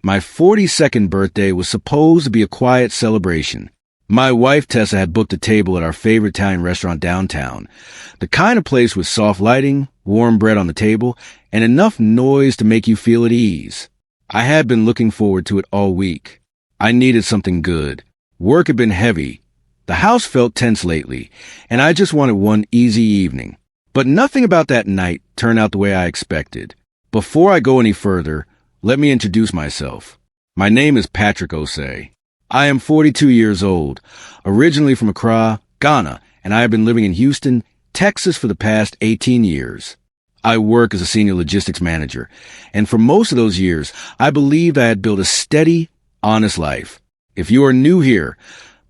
My 42nd birthday was supposed to be a quiet celebration. My wife, Tessa, had booked a table at our favorite Italian restaurant downtown, the kind of place with soft lighting, warm bread on the table, and enough noise to make you feel at ease. I had been looking forward to it all week. I needed something good. Work had been heavy. The house felt tense lately, and I just wanted one easy evening. But nothing about that night turned out the way I expected. Before I go any further, let me introduce myself. My name is Patrick Osei. I am 42 years old, originally from Accra, Ghana, and I have been living in Houston, Texas for the past 18 years. I work as a senior logistics manager, and for most of those years, I believed I had built a steady, honest life. If you are new here,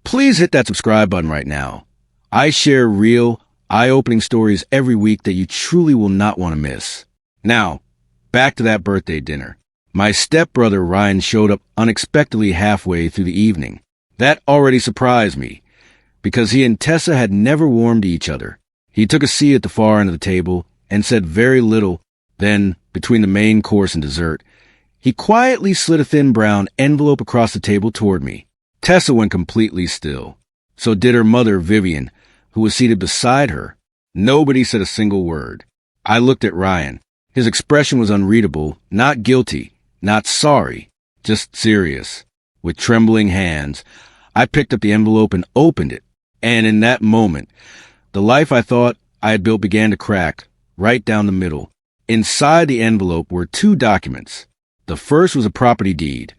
please hit that subscribe button right now. I share real, eye-opening stories every week that you truly will not want to miss. Now, back to that birthday dinner. My stepbrother Ryan showed up unexpectedly halfway through the evening. That already surprised me, because he and Tessa had never warmed to each other. He took a seat at the far end of the table and said very little. Then, between the main course and dessert, he quietly slid a thin brown envelope across the table toward me. Tessa went completely still. So did her mother, Vivian, who was seated beside her. Nobody said a single word. I looked at Ryan. His expression was unreadable, not guilty, not sorry, just serious. With trembling hands, I picked up the envelope and opened it. And in that moment, the life I thought I had built began to crack, right down the middle. Inside the envelope were two documents. The first was a property deed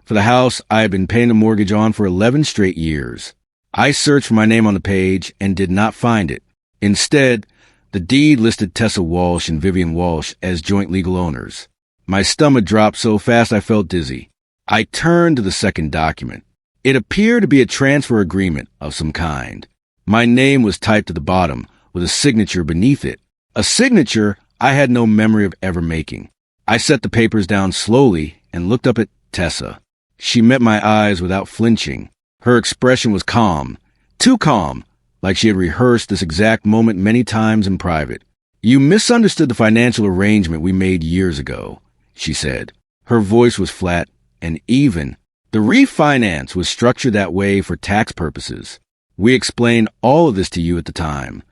for the house I had been paying the mortgage on for 11 straight years. I searched for my name on the page and did not find it. Instead, the deed listed Tessa Walsh and Vivian Walsh as joint legal owners. My stomach dropped so fast I felt dizzy. I turned to the second document. It appeared to be a transfer agreement of some kind. My name was typed at the bottom, with a signature beneath it. A signature I had no memory of ever making. I set the papers down slowly and looked up at Tessa. She met my eyes without flinching. Her expression was calm, too calm, like she had rehearsed this exact moment many times in private. "You misunderstood the financial arrangement we made years ago," she said. Her voice was flat and even. "The refinance was structured that way for tax purposes. We explained all of this to you at the time."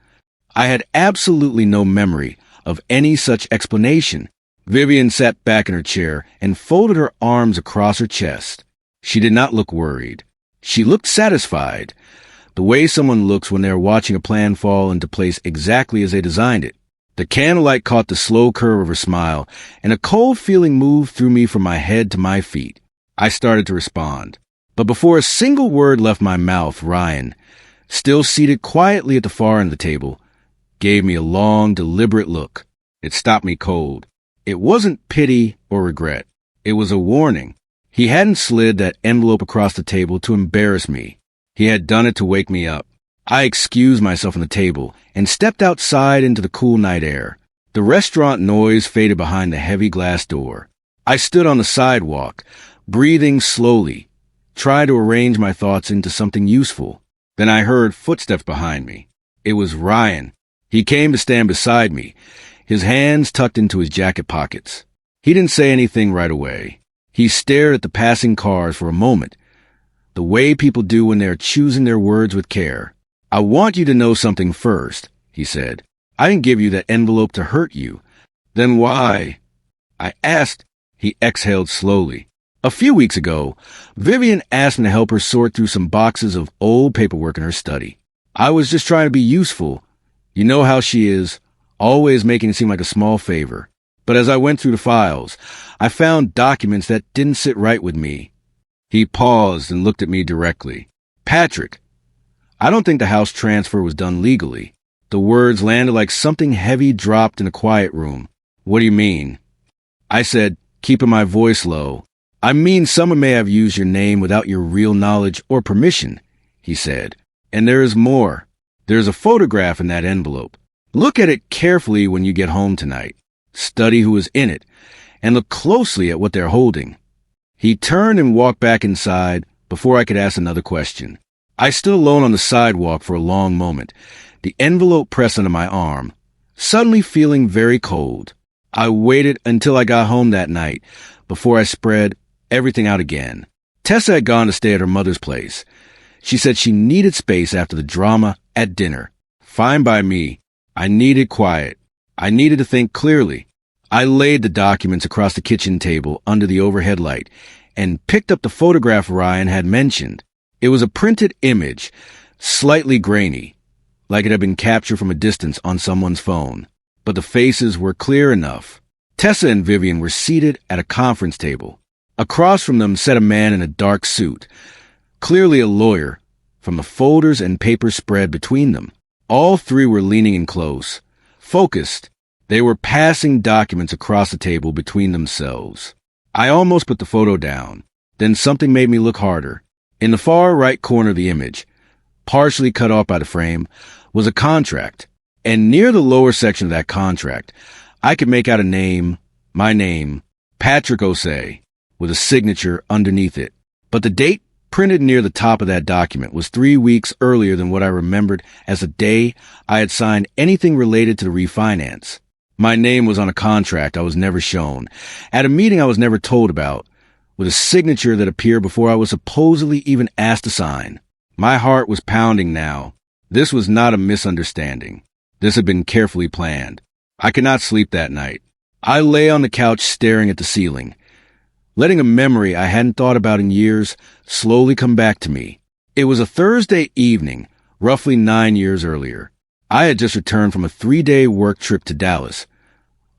I had absolutely no memory of any such explanation. Vivian sat back in her chair and folded her arms across her chest. She did not look worried. She looked satisfied, the way someone looks when they are watching a plan fall into place exactly as they designed it. The candlelight caught the slow curve of her smile, and a cold feeling moved through me from my head to my feet. I started to respond. But before a single word left my mouth, Ryan, still seated quietly at the far end of the table, gave me a long, deliberate look. It stopped me cold. It wasn't pity or regret. It was a warning. He hadn't slid that envelope across the table to embarrass me. He had done it to wake me up. I excused myself from the table and stepped outside into the cool night air. The restaurant noise faded behind the heavy glass door. I stood on the sidewalk, breathing slowly, trying to arrange my thoughts into something useful. Then I heard footsteps behind me. It was Ryan. He came to stand beside me, his hands tucked into his jacket pockets. He didn't say anything right away. He stared at the passing cars for a moment, the way people do when they're choosing their words with care. "I want you to know something first," he said. "I didn't give you that envelope to hurt you." "Then why?" I asked. He exhaled slowly. "A few weeks ago, Vivian asked me to help her sort through some boxes of old paperwork in her study. I was just trying to be useful. You know how she is, always making it seem like a small favor. But as I went through the files, I found documents that didn't sit right with me." He paused and looked at me directly. "Patrick, I don't think the house transfer was done legally." The words landed like something heavy dropped in a quiet room. "What do you mean?" I said, keeping my voice low. "I mean someone may have used your name without your real knowledge or permission," he said. "And there is more. There's a photograph in that envelope. Look at it carefully when you get home tonight. Study who is in it, and look closely at what they're holding." He turned and walked back inside before I could ask another question. I stood alone on the sidewalk for a long moment, the envelope pressed under my arm, suddenly feeling very cold. I waited until I got home that night before I spread everything out again. Tessa had gone to stay at her mother's place. She said she needed space after the drama at dinner. Fine by me. I needed quiet. I needed to think clearly. I laid the documents across the kitchen table under the overhead light and picked up the photograph Ryan had mentioned. It was a printed image, slightly grainy, like it had been captured from a distance on someone's phone. But the faces were clear enough. Tessa and Vivian were seated at a conference table. Across from them sat a man in a dark suit, clearly a lawyer, from the folders and papers spread between them. All three were leaning in close, focused. They were passing documents across the table between themselves. I almost put the photo down. Then something made me look harder. In the far right corner of the image, partially cut off by the frame, was a contract. And near the lower section of that contract, I could make out a name, my name, Patrick Osei, with a signature underneath it. But the date printed near the top of that document was 3 weeks earlier than what I remembered as the day I had signed anything related to the refinance. My name was on a contract I was never shown, at a meeting I was never told about, with a signature that appeared before I was supposedly even asked to sign. My heart was pounding now. This was not a misunderstanding. This had been carefully planned. I could not sleep that night. I lay on the couch staring at the ceiling, letting a memory I hadn't thought about in years slowly come back to me. It was a Thursday evening, roughly 9 years earlier. I had just returned from a 3-day work trip to Dallas,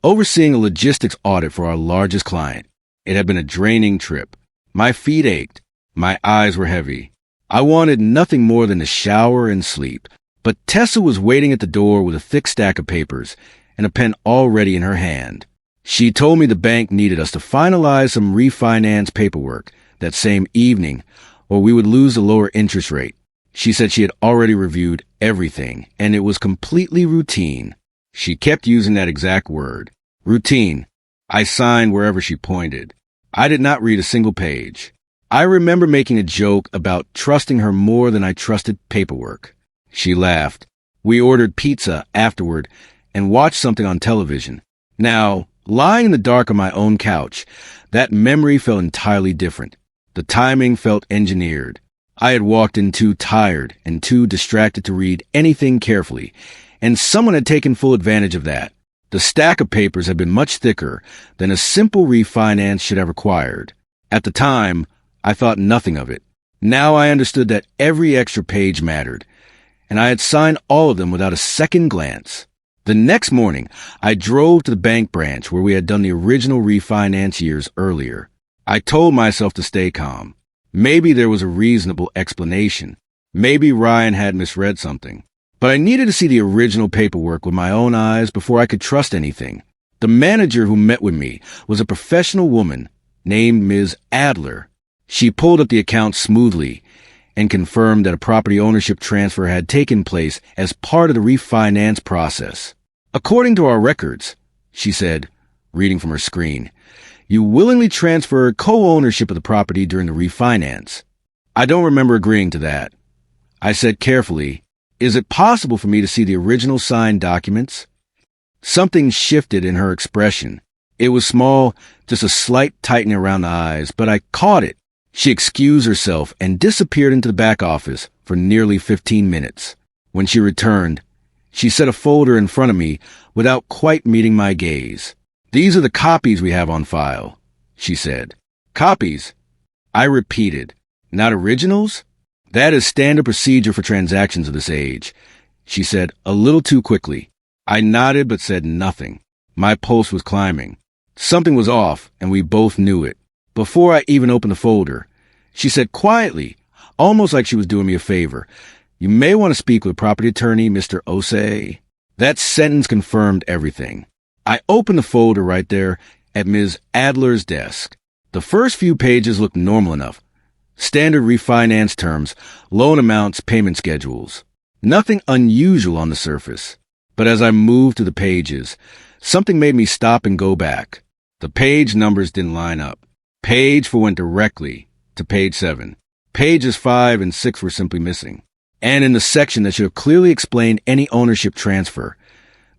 overseeing a logistics audit for our largest client. It had been a draining trip. My feet ached. My eyes were heavy. I wanted nothing more than to shower and sleep. But Tessa was waiting at the door with a thick stack of papers and a pen already in her hand. She told me the bank needed us to finalize some refinance paperwork that same evening, or we would lose the lower interest rate. She said she had already reviewed everything, and it was completely routine. She kept using that exact word, routine. I signed wherever she pointed. I did not read a single page. I remember making a joke about trusting her more than I trusted paperwork. She laughed. We ordered pizza afterward and watched something on television. Now, lying in the dark on my own couch, that memory felt entirely different. The timing felt engineered. I had walked in too tired and too distracted to read anything carefully, and someone had taken full advantage of that. The stack of papers had been much thicker than a simple refinance should have required. At the time, I thought nothing of it. Now I understood that every extra page mattered, and I had signed all of them without a second glance. The next morning, I drove to the bank branch where we had done the original refinance years earlier. I told myself to stay calm. Maybe there was a reasonable explanation. Maybe Ryan had misread something. But I needed to see the original paperwork with my own eyes before I could trust anything. The manager who met with me was a professional woman named Ms. Adler. She pulled up the account smoothly and confirmed that a property ownership transfer had taken place as part of the refinance process. According to our records, she said, reading from her screen, you willingly transferred co-ownership of the property during the refinance. I don't remember agreeing to that. I said carefully, is it possible for me to see the original signed documents? Something shifted in her expression. It was small, just a slight tightening around the eyes, but I caught it. She excused herself and disappeared into the back office for nearly 15 minutes. When she returned, she set a folder in front of me without quite meeting my gaze. These are the copies we have on file, she said. Copies? I repeated. Not originals? That is standard procedure for transactions of this age, she said a little too quickly. I nodded but said nothing. My pulse was climbing. Something was off, and we both knew it. Before I even opened the folder, she said quietly, almost like she was doing me a favor, you may want to speak with property attorney, Mr. Osei. That sentence confirmed everything. I opened the folder right there at Ms. Adler's desk. The first few pages looked normal enough. Standard refinance terms, loan amounts, payment schedules. Nothing unusual on the surface. But as I moved to the pages, something made me stop and go back. The page numbers didn't line up. Page 4 went directly to page 7. Pages 5 and 6 were simply missing. And in the section that should have clearly explained any ownership transfer,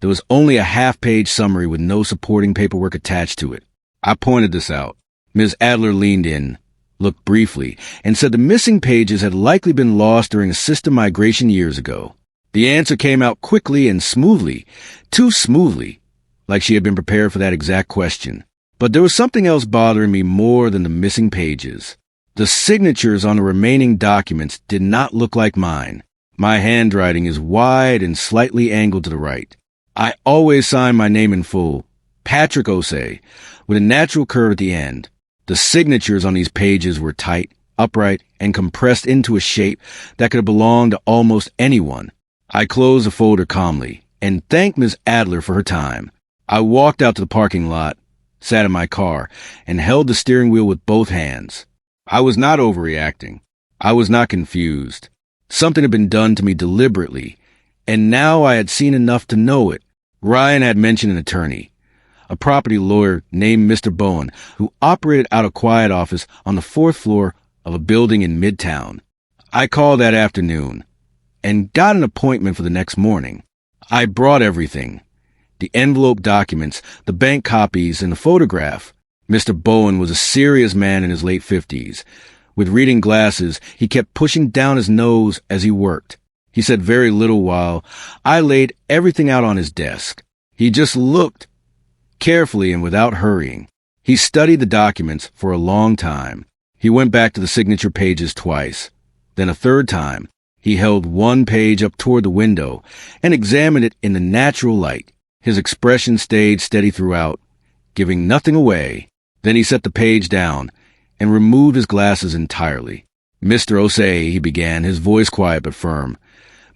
there was only a half-page summary with no supporting paperwork attached to it. I pointed this out. Ms. Adler leaned in, looked briefly, and said the missing pages had likely been lost during a system migration years ago. The answer came out quickly and smoothly, too smoothly, like she had been prepared for that exact question. But there was something else bothering me more than the missing pages. The signatures on the remaining documents did not look like mine. My handwriting is wide and slightly angled to the right. I always sign my name in full, Patrick Osei, with a natural curve at the end. The signatures on these pages were tight, upright, and compressed into a shape that could have belonged to almost anyone. I closed the folder calmly and thanked Ms. Adler for her time. I walked out to the parking lot, sat in my car, and held the steering wheel with both hands. I was not overreacting. I was not confused. Something had been done to me deliberately, and now I had seen enough to know it. Ryan had mentioned an attorney, a property lawyer named Mr. Bowen, who operated out a quiet office on the 4th floor of a building in Midtown. I called that afternoon and got an appointment for the next morning. I brought everything: the envelope documents, the bank copies, and the photograph. Mr. Bowen was a serious man in his late 50s. With reading glasses, he kept pushing down his nose as he worked. He said very little while I laid everything out on his desk. He just looked, carefully and without hurrying. He studied the documents for a long time. He went back to the signature pages twice. Then a third time, he held one page up toward the window and examined it in the natural light. His expression stayed steady throughout, giving nothing away. Then he set the page down and removed his glasses entirely. Mr. Osei, he began, his voice quiet but firm.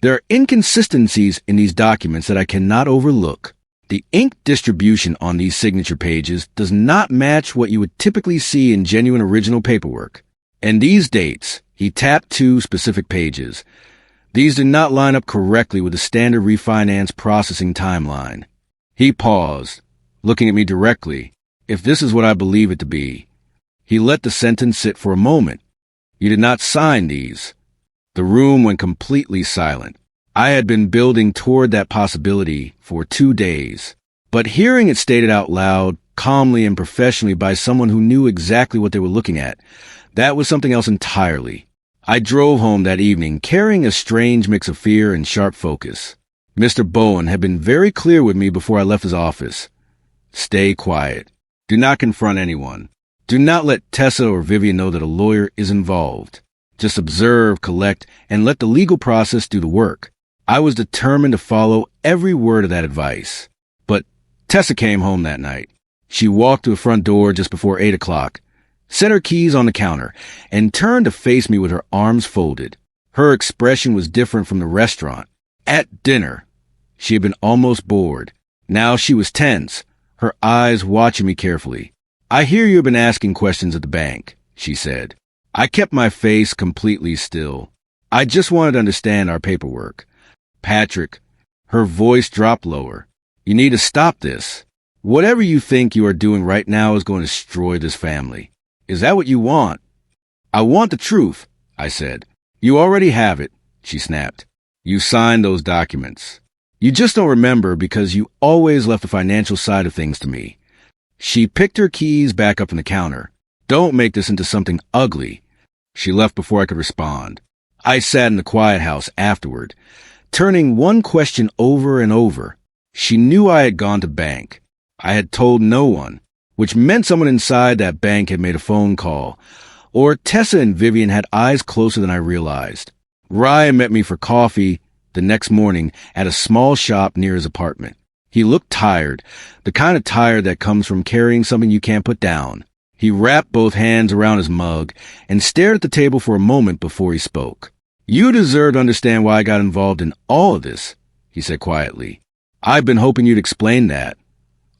There are inconsistencies in these documents that I cannot overlook. The ink distribution on these signature pages does not match what you would typically see in genuine original paperwork. And these dates, he tapped 2 specific pages. These do not line up correctly with the standard refinance processing timeline. He paused, looking at me directly. If this is what I believe it to be. He let the sentence sit for a moment. You did not sign these. The room went completely silent. I had been building toward that possibility for 2 days. But hearing it stated out loud, calmly and professionally by someone who knew exactly what they were looking at, that was something else entirely. I drove home that evening carrying a strange mix of fear and sharp focus. Mr. Bowen had been very clear with me before I left his office. Stay quiet. Do not confront anyone. Do not let Tessa or Vivian know that a lawyer is involved. Just observe, collect, and let the legal process do the work. I was determined to follow every word of that advice. But Tessa came home that night. She walked to the front door just before 8 o'clock, set her keys on the counter, and turned to face me with her arms folded. Her expression was different from the restaurant. At dinner, she had been almost bored. Now she was tense, her eyes watching me carefully. I hear you have been asking questions at the bank, she said. I kept my face completely still. I just wanted to understand our paperwork. Patrick, her voice dropped lower. You need to stop this. Whatever you think you are doing right now is going to destroy this family. Is that what you want? I want the truth, I said. You already have it, she snapped. You signed those documents. You just don't remember because you always left the financial side of things to me. She picked her keys back up from the counter. Don't make this into something ugly. She left before I could respond. I sat in the quiet house afterward, turning one question over and over. She knew I had gone to bank. I had told no one, which meant someone inside that bank had made a phone call, or Tessa and Vivian had eyes closer than I realized. Ryan met me for coffee the next morning at a small shop near his apartment. He looked tired, the kind of tired that comes from carrying something you can't put down. He wrapped both hands around his mug and stared at the table for a moment before he spoke. You deserve to understand why I got involved in all of this, he said quietly. I've been hoping you'd explain that.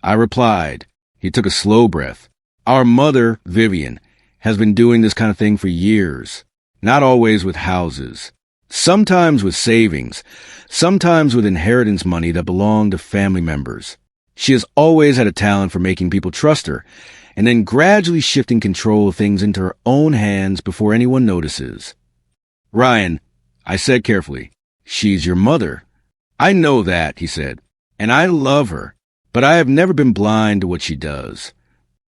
I replied. He took a slow breath. Our mother, Vivian, has been doing this kind of thing for years. Not always with houses. Sometimes with savings. Sometimes with inheritance money that belonged to family members. She has always had a talent for making people trust her, and then gradually shifting control of things into her own hands before anyone notices. Ryan, I said carefully, she's your mother. I know that, he said, and I love her, but I have never been blind to what she does.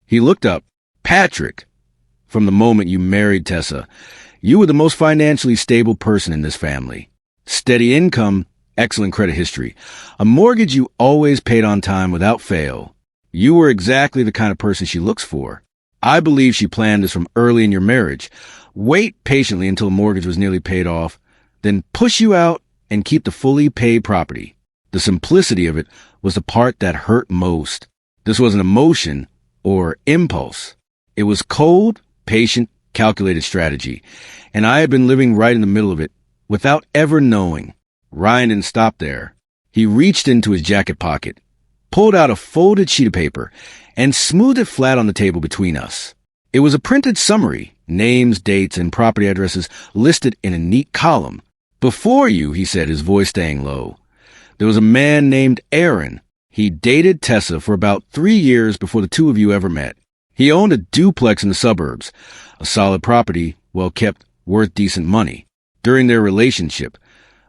He looked up, Patrick, from the moment you married Tessa, you were the most financially stable person in this family. Steady income, excellent credit history, a mortgage you always paid on time without fail. You were exactly the kind of person she looks for. I believe she planned this from early in your marriage. Wait patiently until the mortgage was nearly paid off, then push you out and keep the fully paid property. The simplicity of it was the part that hurt most. This wasn't emotion or impulse. It was cold, patient, calculated strategy, and I had been living right in the middle of it without ever knowing. Ryan didn't stop there. He reached into his jacket pocket, pulled out a folded sheet of paper, and smoothed it flat on the table between us. It was a printed summary, names, dates, and property addresses listed in a neat column. Before you, he said, his voice staying low, there was a man named Aaron. He dated Tessa for about 3 years before the two of you ever met. He owned a duplex in the suburbs, a solid property, well kept, worth decent money. During their relationship,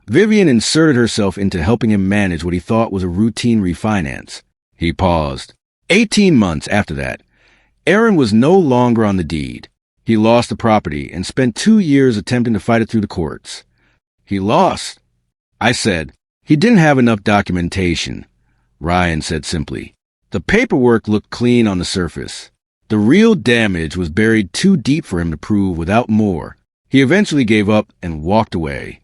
Vivian inserted herself into helping him manage what he thought was a routine refinance. He paused. 18 months after that, Aaron was no longer on the deed. He lost the property and spent 2 years attempting to fight it through the courts. He lost. I said, he didn't have enough documentation. Ryan said simply. The paperwork looked clean on the surface. The real damage was buried too deep for him to prove without more. He eventually gave up and walked away.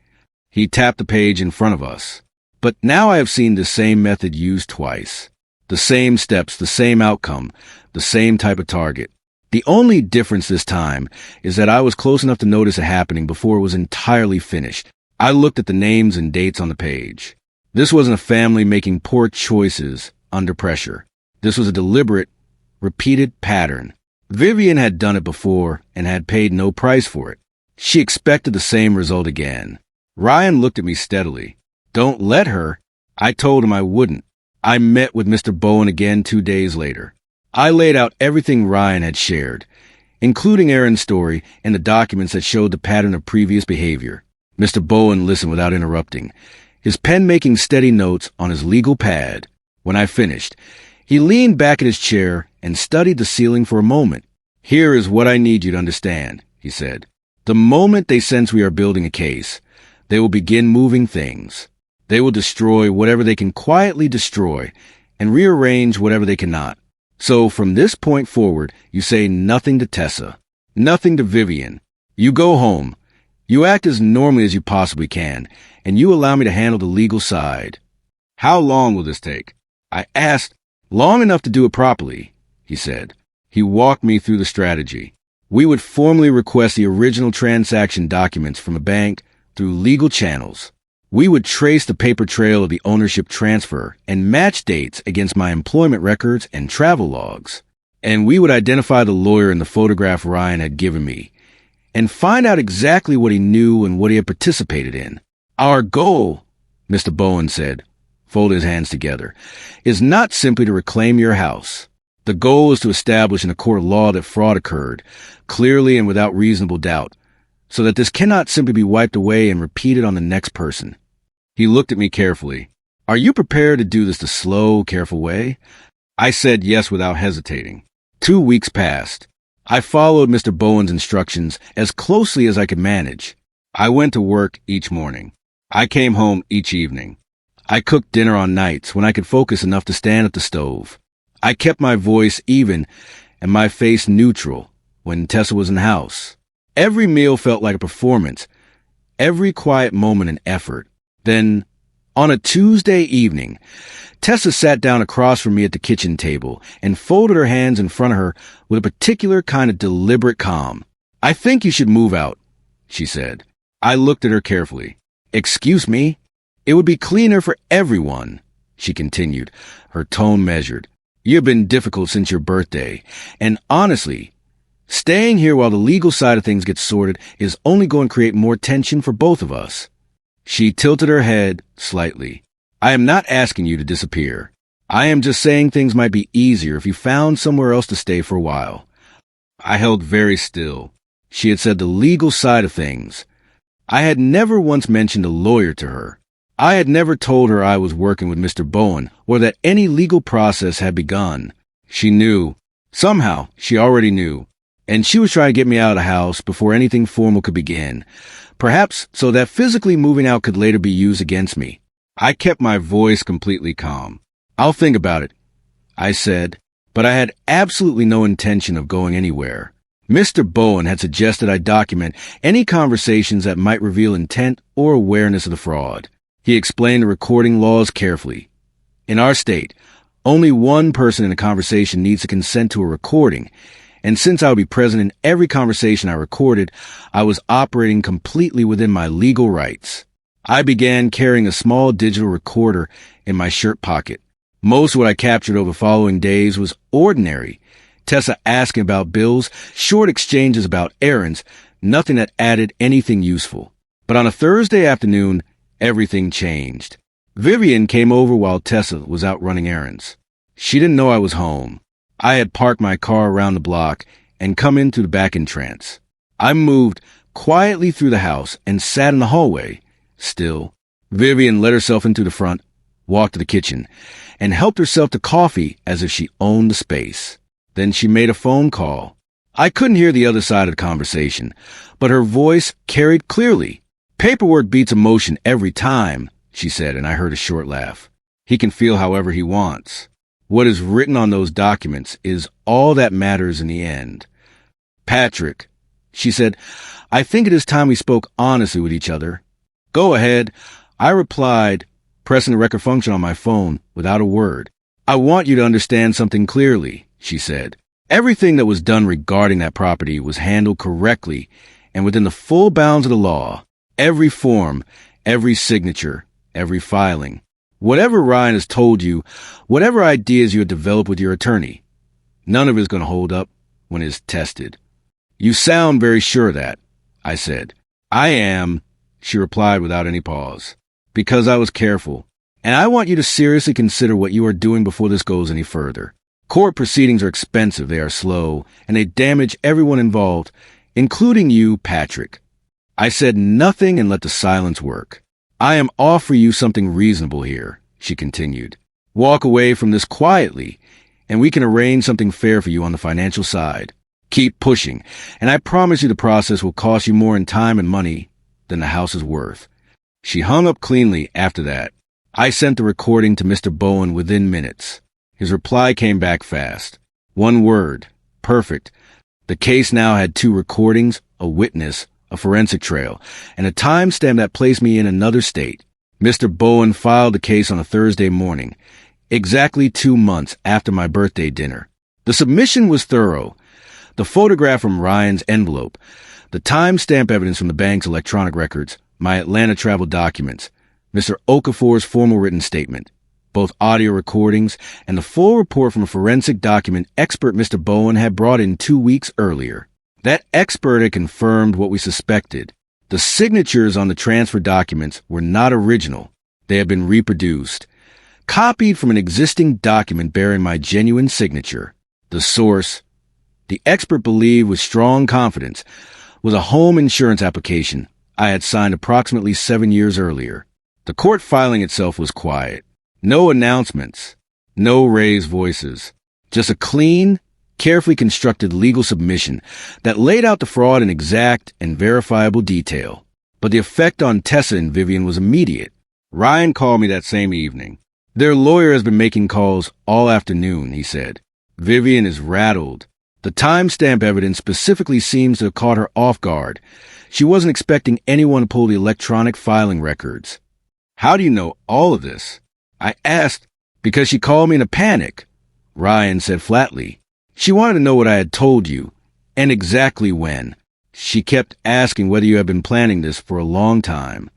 He tapped the page in front of us. But now I have seen the same method used twice. The same steps, the same outcome, the same type of target. The only difference this time is that I was close enough to notice it happening before it was entirely finished. I looked at the names and dates on the page. This wasn't a family making poor choices under pressure. This was a deliberate, repeated pattern. Vivian had done it before and had paid no price for it. She expected the same result again. Ryan looked at me steadily. Don't let her. I told him I wouldn't. I met with Mr. Bowen again 2 days later. I laid out everything Ryan had shared, including Aaron's story and the documents that showed the pattern of previous behavior. Mr. Bowen listened without interrupting, his pen making steady notes on his legal pad. When I finished, he leaned back in his chair and studied the ceiling for a moment. Here is what I need you to understand, he said. The moment they sense we are building a case, they will begin moving things. They will destroy whatever they can quietly destroy and rearrange whatever they cannot. So from this point forward, you say nothing to Tessa, nothing to Vivian. You go home. You act as normally as you possibly can, and you allow me to handle the legal side. How long will this take? I asked. Long enough to do it properly, he said. He walked me through the strategy. We would formally request the original transaction documents from a bank through legal channels. We would trace the paper trail of the ownership transfer and match dates against my employment records and travel logs. And we would identify the lawyer in the photograph Ryan had given me and find out exactly what he knew and what he had participated in. Our goal, Mr. Bowen said, folded his hands together, is not simply to reclaim your house. The goal is to establish in a court of law that fraud occurred, clearly and without reasonable doubt, so that this cannot simply be wiped away and repeated on the next person. He looked at me carefully. Are you prepared to do this the slow, careful way? I said yes without hesitating. 2 weeks passed. I followed Mr. Bowen's instructions as closely as I could manage. I went to work each morning. I came home each evening. I cooked dinner on nights when I could focus enough to stand at the stove. I kept my voice even and my face neutral when Tessa was in the house. Every meal felt like a performance, every quiet moment an effort. Then, on a Tuesday evening, Tessa sat down across from me at the kitchen table and folded her hands in front of her with a particular kind of deliberate calm. I think you should move out, she said. I looked at her carefully. Excuse me? It would be cleaner for everyone, she continued, her tone measured. You've been difficult since your birthday, and honestly, staying here while the legal side of things gets sorted is only going to create more tension for both of us. She tilted her head slightly. I am not asking you to disappear. I am just saying things might be easier if you found somewhere else to stay for a while. I held very still. She had said the legal side of things. I had never once mentioned a lawyer to her. I had never told her I was working with Mr. Bowen or that any legal process had begun. She knew. Somehow, she already knew. and she was trying to get me out of the house before anything formal could begin, perhaps so that physically moving out could later be used against me. I kept my voice completely calm. "I'll think about it," I said, but I had absolutely no intention of going anywhere. Mr. Bowen had suggested I document any conversations that might reveal intent or awareness of the fraud. He explained the recording laws carefully. In our state, only one person in a conversation needs to consent to a recording, and since I would be present in every conversation I recorded, I was operating completely within my legal rights. I began carrying a small digital recorder in my shirt pocket. Most of what I captured over the following days was ordinary. Tessa asking about bills, short exchanges about errands, nothing that added anything useful. But on a Thursday afternoon, everything changed. Vivian came over while Tessa was out running errands. She didn't know I was home. I had parked my car around the block and come in through the back entrance. I moved quietly through the house and sat in the hallway. Still, Vivian let herself into the front, walked to the kitchen, and helped herself to coffee as if she owned the space. Then she made a phone call. I couldn't hear the other side of the conversation, but her voice carried clearly. "Paperwork beats emotion every time," she said, and I heard a short laugh. "He can feel however he wants. What is written on those documents is all that matters in the end." "Patrick," she said, "I think it is time we spoke honestly with each other." "Go ahead," I replied, pressing the record function on my phone without a word. "I want you to understand something clearly," she said. "Everything that was done regarding that property was handled correctly and within the full bounds of the law. Every form, every signature, every filing. Whatever Ryan has told you, whatever ideas you have developed with your attorney, none of it is going to hold up when it is tested." "You sound very sure of that," I said. "I am," she replied without any pause, "because I was careful. And I want you to seriously consider what you are doing before this goes any further. Court proceedings are expensive, they are slow, and they damage everyone involved, including you, Patrick." I said nothing and let the silence work. "I am offering you something reasonable here," she continued. "Walk away from this quietly, and we can arrange something fair for you on the financial side. Keep pushing, and I promise you the process will cost you more in time and money than the house is worth." She hung up cleanly after that. I sent the recording to Mr. Bowen within minutes. His reply came back fast. One word. Perfect. The case now had 2 recordings, a witness, a forensic trail, and a timestamp that placed me in another state. Mr. Bowen filed the case on a Thursday morning, exactly 2 months after my birthday dinner. The submission was thorough. The photograph from Ryan's envelope, the timestamp evidence from the bank's electronic records, my Atlanta travel documents, Mr. Okafor's formal written statement, both audio recordings, and the full report from a forensic document expert Mr. Bowen had brought in 2 weeks earlier. That expert had confirmed what we suspected. The signatures on the transfer documents were not original. They had been reproduced, copied from an existing document bearing my genuine signature. The source, the expert believed with strong confidence, was a home insurance application I had signed approximately 7 years earlier. The court filing itself was quiet. No announcements, no raised voices, just a clean, carefully constructed legal submission that laid out the fraud in exact and verifiable detail. But the effect on Tessa and Vivian was immediate. Ryan called me that same evening. "Their lawyer has been making calls all afternoon," he said. "Vivian is rattled. The timestamp evidence specifically seems to have caught her off guard. She wasn't expecting anyone to pull the electronic filing records." "How do you know all of this?" I asked. "Because she called me in a panic," Ryan said flatly. "She wanted to know what I had told you, and exactly when. She kept asking whether you had been planning this for a long time."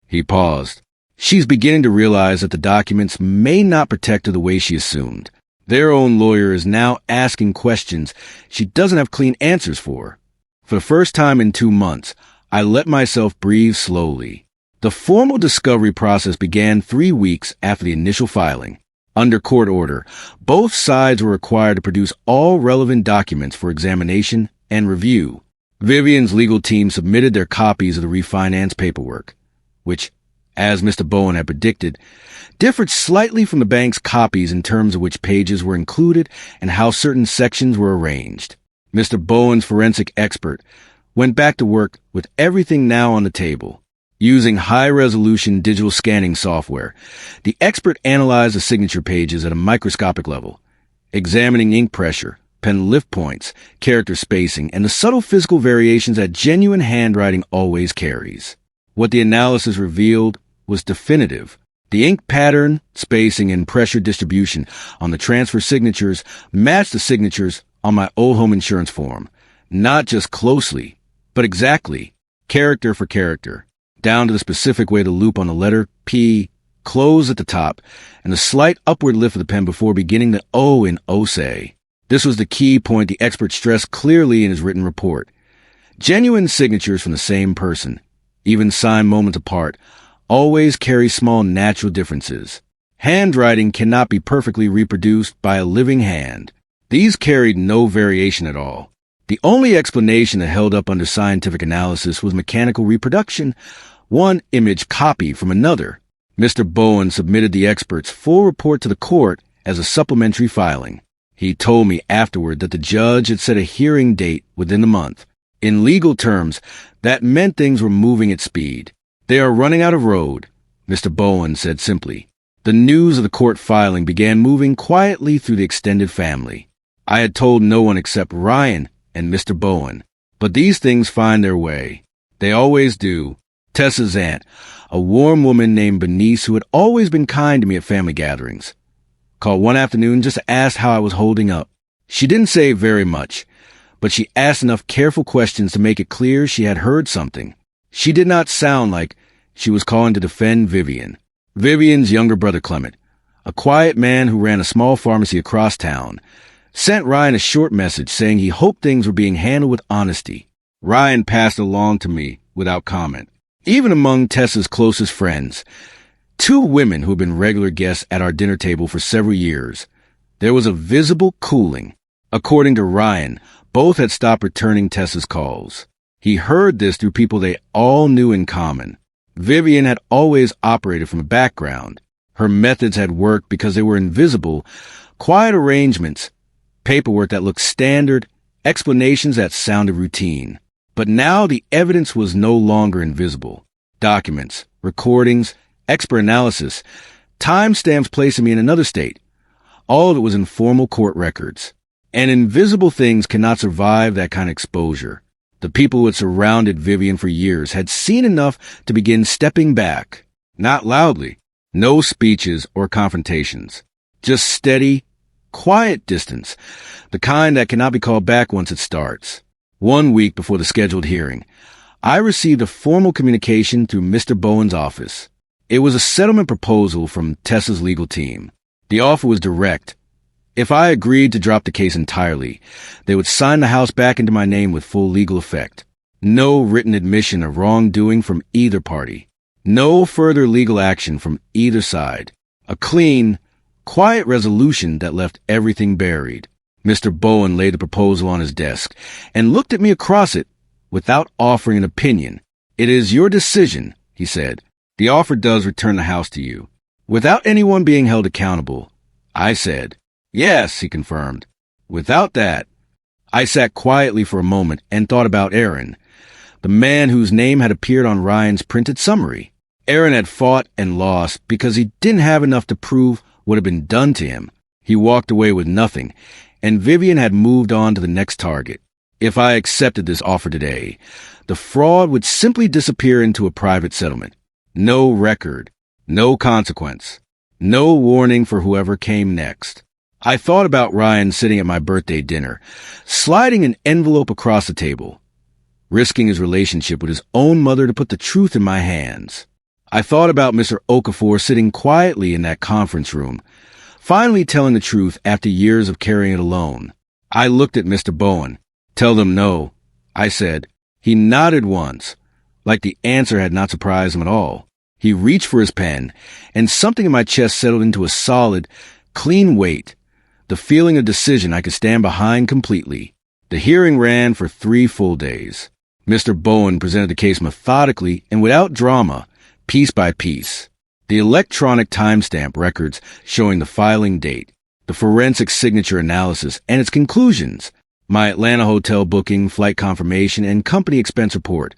He paused. "She's beginning to realize that the documents may not protect her the way she assumed. Their own lawyer is now asking questions she doesn't have clean answers for." For the first time in 2 months, I let myself breathe slowly. The formal discovery process began 3 weeks after the initial filing. Under court order, both sides were required to produce all relevant documents for examination and review. Vivian's legal team submitted their copies of the refinance paperwork, which, as Mr. Bowen had predicted, differed slightly from the bank's copies in terms of which pages were included and how certain sections were arranged. Mr. Bowen's forensic expert went back to work with everything now on the table. Using high-resolution digital scanning software, the expert analyzed the signature pages at a microscopic level, examining ink pressure, pen lift points, character spacing, and the subtle physical variations that genuine handwriting always carries. What the analysis revealed was definitive. The ink pattern, spacing, and pressure distribution on the transfer signatures matched the signatures on my old home insurance form, not just closely, but exactly, character for character, down to the specific way the loop on the letter P closed at the top and the slight upward lift of the pen before beginning the O in Osei. This was the key point the expert stressed clearly in his written report. Genuine signatures from the same person, even signed moments apart, always carry small natural differences. Handwriting cannot be perfectly reproduced by a living hand. These carried no variation at all. The only explanation that held up under scientific analysis was mechanical reproduction, one image copy from another. Mr. Bowen submitted the expert's full report to the court as a supplementary filing. He told me afterward that the judge had set a hearing date within the month. In legal terms, that meant things were moving at speed. "They are running out of road," Mr. Bowen said simply. The news of the court filing began moving quietly through the extended family. I had told no one except Ryan and Mr. Bowen. But these things find their way. They always do. Tessa's aunt, a warm woman named Bernice who had always been kind to me at family gatherings, called one afternoon just to ask how I was holding up. She didn't say very much, but she asked enough careful questions to make it clear she had heard something. She did not sound like she was calling to defend Vivian. Vivian's younger brother Clement, a quiet man who ran a small pharmacy across town, sent Ryan a short message saying he hoped things were being handled with honesty. Ryan passed it along to me without comment. Even among Tessa's closest friends, two women who had been regular guests at our dinner table for several years, there was a visible cooling. According to Ryan, both had stopped returning Tessa's calls. He heard this through people they all knew in common. Vivian had always operated from a background. Her methods had worked because they were invisible, quiet arrangements, paperwork that looked standard, explanations that sounded routine. But now the evidence was no longer invisible. Documents, recordings, expert analysis, timestamps placing me in another state. All of it was in formal court records. And invisible things cannot survive that kind of exposure. The people who had surrounded Vivian for years had seen enough to begin stepping back. Not loudly. No speeches or confrontations. Just steady, quiet distance. The kind that cannot be called back once it starts. 1 week before the scheduled hearing, I received a formal communication through Mr. Bowen's office. It was a settlement proposal from Tessa's legal team. The offer was direct. If I agreed to drop the case entirely, they would sign the house back into my name with full legal effect. No written admission of wrongdoing from either party. No further legal action from either side. A clean, quiet resolution that left everything buried. Mr. Bowen laid the proposal on his desk and looked at me across it without offering an opinion. "It is your decision," he said. "The offer does return the house to you." Without anyone being held accountable, I said, "Yes," he confirmed. Without that, I sat quietly for a moment and thought about Aaron, the man whose name had appeared on Ryan's printed summary. Aaron had fought and lost because he didn't have enough to prove what had been done to him. He walked away with nothing, and Vivian had moved on to the next target. If I accepted this offer today, the fraud would simply disappear into a private settlement. No record, no consequence, no warning for whoever came next. I thought about Ryan sitting at my birthday dinner, sliding an envelope across the table, risking his relationship with his own mother to put the truth in my hands. I thought about Mr. Okafor sitting quietly in that conference room, finally telling the truth after years of carrying it alone. I looked at Mr. Bowen. "Tell them no," I said. He nodded once, like the answer had not surprised him at all. He reached for his pen, and something in my chest settled into a solid, clean weight, the feeling of decision I could stand behind completely. The hearing ran for 3 full days. Mr. Bowen presented the case methodically and without drama, piece by piece. The electronic timestamp records showing the filing date, the forensic signature analysis and its conclusions, my Atlanta hotel booking, flight confirmation, and company expense report,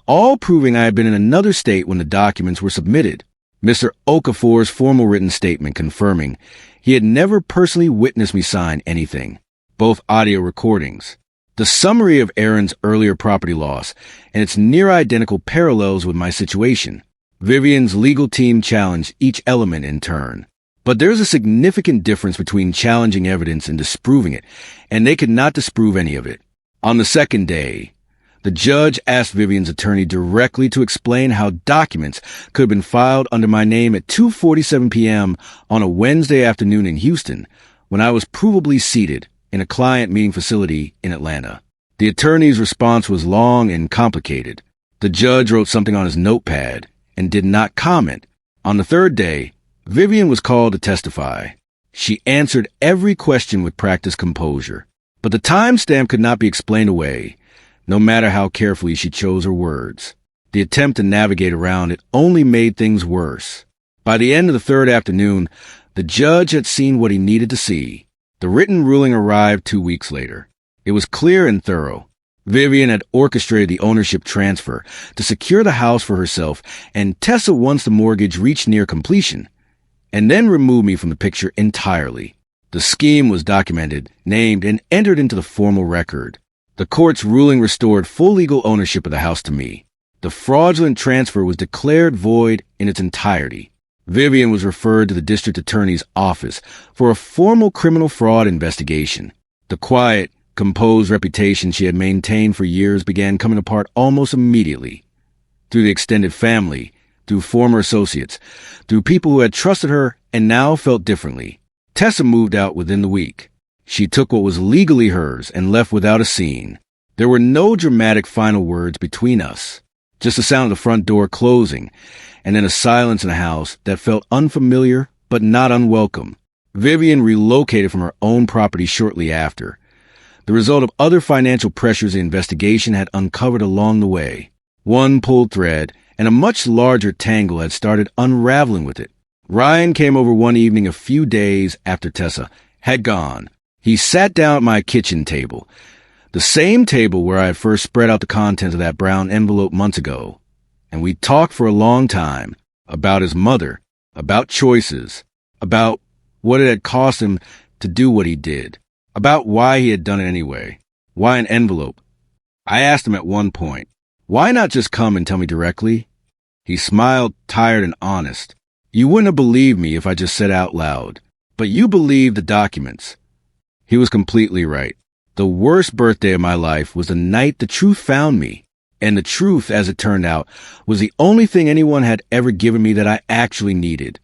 all proving I had been in another state when the documents were submitted. Mr. Okafor's formal written statement confirming he had never personally witnessed me sign anything, both audio recordings. The summary of Aaron's earlier property loss and its near-identical parallels with my situation. Vivian's legal team challenged each element in turn. But there's a significant difference between challenging evidence and disproving it, and they could not disprove any of it. On the second day, the judge asked Vivian's attorney directly to explain how documents could have been filed under my name at 2:47 p.m. on a Wednesday afternoon in Houston, when I was provably seated in a client meeting facility in Atlanta. The attorney's response was long and complicated. The judge wrote something on his notepad and did not comment. On the third day, Vivian was called to testify. She answered every question with practiced composure, but the timestamp could not be explained away, no matter how carefully she chose her words. The attempt to navigate around it only made things worse. By the end of the third afternoon, the judge had seen what he needed to see. The written ruling arrived 2 weeks later. It was clear and thorough. Vivian had orchestrated the ownership transfer to secure the house for herself and Tessa once the mortgage reached near completion, and then removed me from the picture entirely. The scheme was documented, named, and entered into the formal record. The court's ruling restored full legal ownership of the house to me. The fraudulent transfer was declared void in its entirety. Vivian was referred to the district attorney's office for a formal criminal fraud investigation. The quiet, composed reputation she had maintained for years began coming apart almost immediately. Through the extended family, through former associates, through people who had trusted her and now felt differently. Tessa moved out within the week. She took what was legally hers and left without a scene. There were no dramatic final words between us, just the sound of the front door closing, and then a silence in a house that felt unfamiliar but not unwelcome. Vivian relocated from her own property shortly after, the result of other financial pressures the investigation had uncovered along the way. One pulled thread, and a much larger tangle had started unraveling with it. Ryan came over one evening a few days after Tessa had gone. He sat down at my kitchen table, the same table where I had first spread out the contents of that brown envelope months ago, and we talked for a long time about his mother, about choices, about what it had cost him to do what he did, about why he had done it anyway, why an envelope. I asked him at one point, why not just come and tell me directly? He smiled, tired and honest. You wouldn't have believed me if I just said out loud, but you believed the documents. He was completely right. The worst birthday of my life was the night the truth found me, and the truth, as it turned out, was the only thing anyone had ever given me that I actually needed.